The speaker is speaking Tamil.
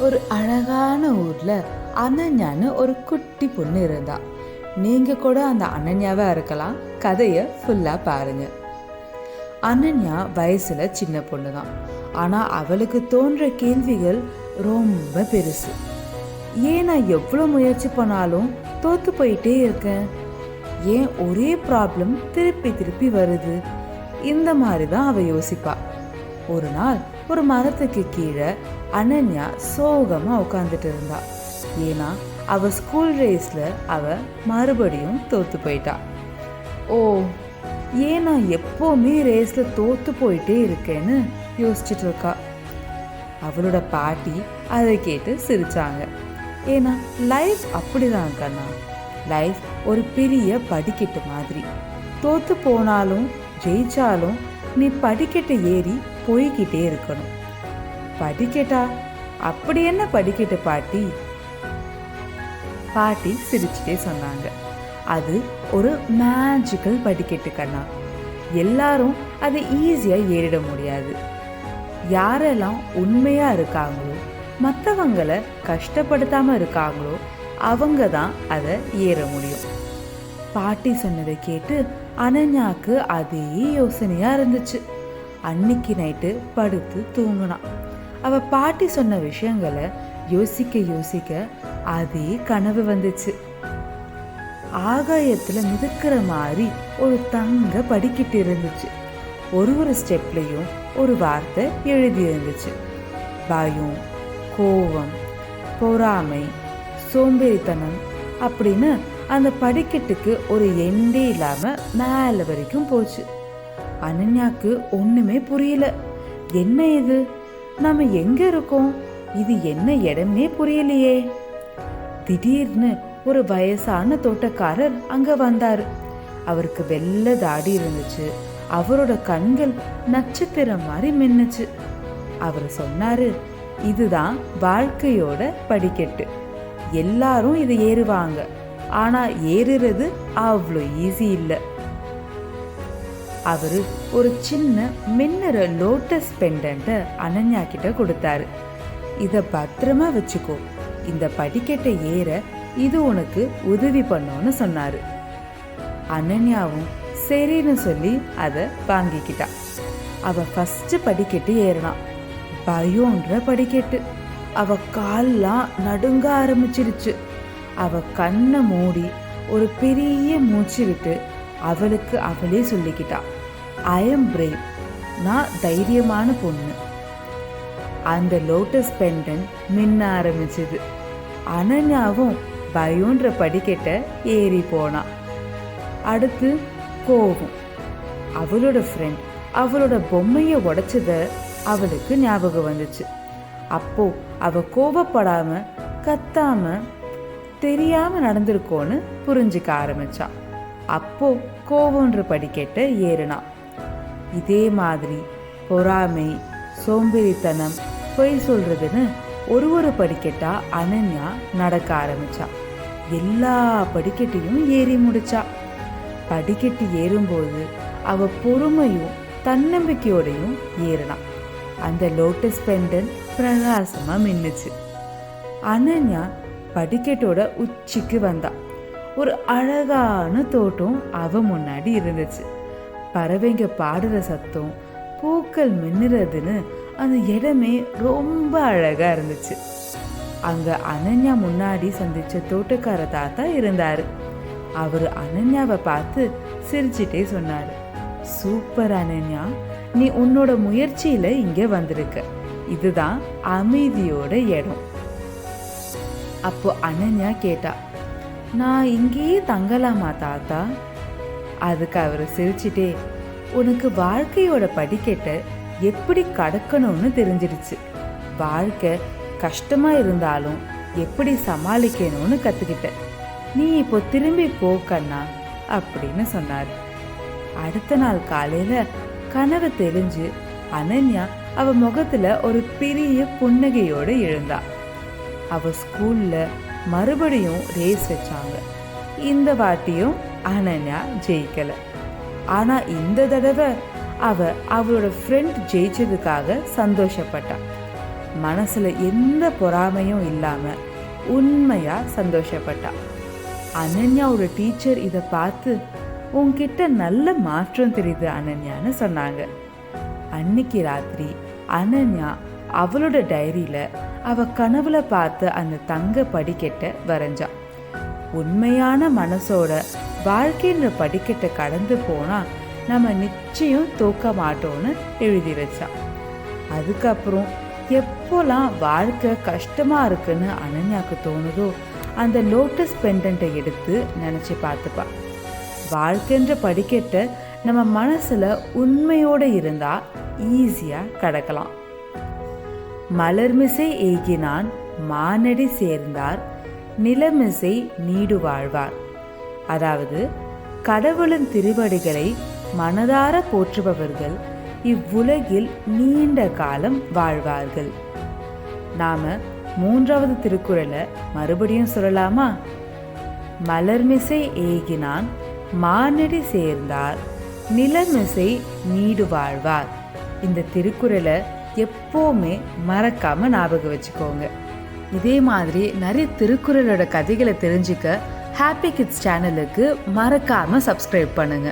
ஒரு அழகான ஊர்ல அனன்யான்னு ஒரு குட்டி பொண்ணு இருந்தா. நீங்க கூட அந்த அனன்யாவா இருக்கலாம். கதையை ஃபுல்லா பாருங்க. அனன்யா வயசுல சின்ன பொண்ணு தான். ஆனா அவளுக்கு தோன்ற கேள்விகள் ரொம்ப பெருசு. ஏன் நான் எவ்வளோ முயற்சி பண்ணாலும் தோத்து போயிட்டே இருக்கேன்? ஏன் ஒரே ப்ராப்ளம் திருப்பி திருப்பி வருது? இந்த மாதிரி தான் அவ யோசிப்பா. ஒரு நாள் ஒரு மரத்துக்கு கீழே அனன்யா சோகமா உட்காந்துட்டு இருந்தா. ஏன்னா அவ ஸ்கூல் ரேஸ்ல அவ மறுபடியும் தோத்து போயிட்டா. ஓ, ஏன் நான் எப்பவுமே ரேஸ்ல தோத்து போயிட்டே இருக்கேன்னு யோசிச்சுட்டு இருக்கா. அவளோட பாட்டி அதை கேட்டு சிரிச்சாங்க. ஏன்னா லைஃப் அப்படிதான் கண்ணா. லைஃப் ஒரு பெரிய படிக்கட்டு மாதிரி. தோத்து போனாலும் ஜெயிச்சாலும் நீ படிக்கட்டு ஏறி போய்கிட்டே இருக்கணும். படிக்கட்டா? அப்படி என்ன படிக்கட்டு பாட்டி? பாட்டி சிரிச்சுட்டே சொன்னாங்க. அது ஒரு மேஜிக்கல் படிக்கட்டு கண்ணா. எல்லாரும் அதை ஈஸியா ஏறிட முடியாது. யாரெல்லாம் உண்மையா இருக்காங்களோ, மற்றவங்களை கஷ்டப்படுத்தாம இருக்காங்களோ, அவங்க தான் அதை ஏற முடியும். பாட்டி சொன்னதை கேட்டு அனன்யாக்கு அதே யோசனையா இருந்துச்சு. அன்னைக்கு நைட்டு படுத்து தூங்கினான். அவ பாட்டி சொன்ன விஷயங்களை யோசிக்க யோசிக்க அதே கனவு வந்துச்சு. ஆகாயத்துல மிதக்கிற மாதிரி ஒரு தங்க படிக்கிட்டு இருந்துச்சு. ஒரு ஸ்டெப்லையும் ஒரு வார்த்தை எழுதி இருந்துச்சு. பயம், கோபம், பொறாமை, சோம்பேறித்தனம் அப்படின்னு அந்த படிக்கட்டுக்கு ஒரு எண்டே இல்லாம மேல வரைக்கும் போச்சு. அனன்யாக்கு ஒண்ணுமே புரியல. என்ன இது? நாம எங்க இருக்கோம்? இது என்ன இடமே புரியலையே. திடீர்னு ஒரு வயசான தோட்டக்காரர் அங்க வந்தாரு. அவருக்கு வெள்ளை தாடி இருந்துச்சு. அவரோட கண்கள் நட்சத்திரம் மாதிரி மின்னுச்சு. அவர் சொன்னாரு, இதுதான் வாழ்க்கையோட படிக்கட்டு. எல்லாரும் இது ஏறுவாங்க. ஆனா ஏறுறது அவ்வளோ ஈஸி இல்லை. அவரு ஒரு சின்ன மின்னுற லோட்டஸ் பெண்டன்ட்ட அனன்யா கிட்ட கொடுத்தாரு. இத பத்திரமா வச்சுக்கோ. இந்த படிக்கட்டை ஏற இது உனக்கு உதவி பண்ணும்னு சொன்னாரு. அனன்யாவும் சரின்னு சொல்லி அதை வாங்கிக்கிட்டா. அவ ஃபர்ஸ்ட் படிக்கட்டு ஏறினான். பயம்ன்ற படிக்கட்டு. அவ கால்லாம் நடுங்க ஆரம்பிச்சிருச்சு. அவ கண்ணை மூடி ஒரு பெரிய மூச்சு விட்டு அவளுக்கு அவளே சொல்லிக்கிட்டா, ஐ எம் பிரேவ். நான் தைரியமான பொண்ணு. அந்த லோட்டஸ் பெண்டன் மின்ன ஆரம்பிச்சது. அனன்யாவும் பயம்ன்ற படிக்கட்டை ஏறி போனா. அடுத்து கோபம். அவளோட ஃப்ரெண்ட் அவளோட பொம்மையை உடைச்சத அவளுக்கு ஞாபகம் வந்துச்சு. அப்போ அவ கோபப்படாம கத்தாம தெரியாம நடந்திருக்கோன்னு புரிஞ்சுக்க ஆரம்பிச்சா. அப்போ கோபம்ன்ற படிக்கட்டை ஏறினா. இதே மாதிரி பொறாமை, சோம்பேறித்தனம், பொய் சொல்றதுன்னு ஒரு படிக்கட்டா அனன்யா நடக்க ஆரம்பிச்சா. எல்லா படிக்கட்டையும் ஏறி முடிச்சா. படிக்கட்டு ஏறும்போது அவ பொறுமையும் தன்னம்பிக்கையோடையும் ஏறினா. அந்த லோட்டஸ் பெண்டன் பிரகாசமா மின்னுச்சு. அனன்யா படிக்கட்டோட உச்சிக்கு வந்தா. ஒரு அழகான தோட்டம் அவ முன்னாடி இருந்துச்சு. பறவைங்க பாடுற சத்தம், பூக்கள் மின்னுறதுன்னு அந்த இடமே ரொம்ப அழகா இருந்துச்சு. அங்க அனன்யா முன்னாடி சந்திச்ச தோட்டக்கார தாத்தா இருந்தாரு. அவரு அனன்யாவை பார்த்து சிரிச்சுட்டே சொன்னாரு, சூப்பர் அனன்யா, நீ உன்னோட முயற்சியில இங்க வந்திருக்க. இதுதான் அமைதியோட இடம். அப்போ அனன்யா கேட்டா, நான் இங்கேயே தங்கலாமா தாத்தா? அதுக்கு அவரு சிரிச்சிட்டே, உனக்கு வாழ்க்கையோட படிக்கட்டை எப்படி கடக்கணும்னு தெரிஞ்சிடுச்சு. வாழ்க்கை கஷ்டமா இருந்தாலும் எப்படி சமாளிக்கணும்னு கத்துக்கிட்ட. நீ இப்போ திரும்பி போக்கண்ணா அப்படின்னு சொன்னாரு. அடுத்த நாள் காலையில கனவு தெரிஞ்சு அனன்யா அவ முகத்துல ஒரு பெரிய புன்னகையோட எழுந்தா. அவ ஸ்கூல்ல மறுபடியும் ரேஸ் வச்சாங்க. இந்த வாட்டியும் அனன்யா ஜெயிக்கல. ஆனா இந்த தடவை அவளோட ஃப்ரெண்ட் ஜெயிச்சதுக்காக சந்தோஷப்பட்டா. மனசுல எந்த பொறாமையும் இல்லாம உண்மையா சந்தோஷப்பட்டா. அனன்யாவோட டீச்சர் இதை பார்த்து, உன்கிட்ட நல்ல மாற்றம் தெரியுது அனன்யான்னு சொன்னாங்க. அன்னைக்கு ராத்திரி அனன்யா அவளோட டைரியில அவ கனவுல பார்த்த அந்த தங்க படிக்கட்டை வரைஞ்சா. உண்மையான மனசோட வாழ்க்கைன்ற படிக்கட்டை கடந்து போனா நம்ம நிச்சயம் தோக்க மாட்டோம்னு எழுதி வச்சா. அதுக்கப்புறம் எப்போலாம் வாழ்க்கை கஷ்டமா இருக்குன்னு அனன்யாவுக்கு தோணுதோ அந்த லோட்டஸ் பெண்டன்ட்டை எடுத்து நினைச்சு பார்த்துப்பா. வாழ்க்கைன்ற படிக்கட்டை நம்ம மனசுல உண்மையோட இருந்தா ஈஸியா கடக்கலாம். மலர்மிசை ஏகினான் மானடி சேர்ந்தார் நிலமிசை நீடு வாழ்வார். அதாவது கடவுளின் திருவடிகளை மனதார போற்றுபவர்கள் இவ்வுலகில் நீண்ட காலம் வாழ்வார்கள். நாம 3வது திருக்குறளை மறுபடியும் சொல்லலாமா? மலர்மிசை ஏகினான் மானடி சேர்ந்தார் நிலமிசை நீடு வாழ்வார். இந்த திருக்குறளை எப்போவுமே மறக்காம ஞாபகம் வச்சுக்கோங்க. இதே மாதிரி நிறைய திருக்குறளோட கதைகளை தெரிஞ்சுக்க ஹாப்பி கிட்ஸ் சேனலுக்கு மறக்காம சப்ஸ்கிரைப் பண்ணுங்க.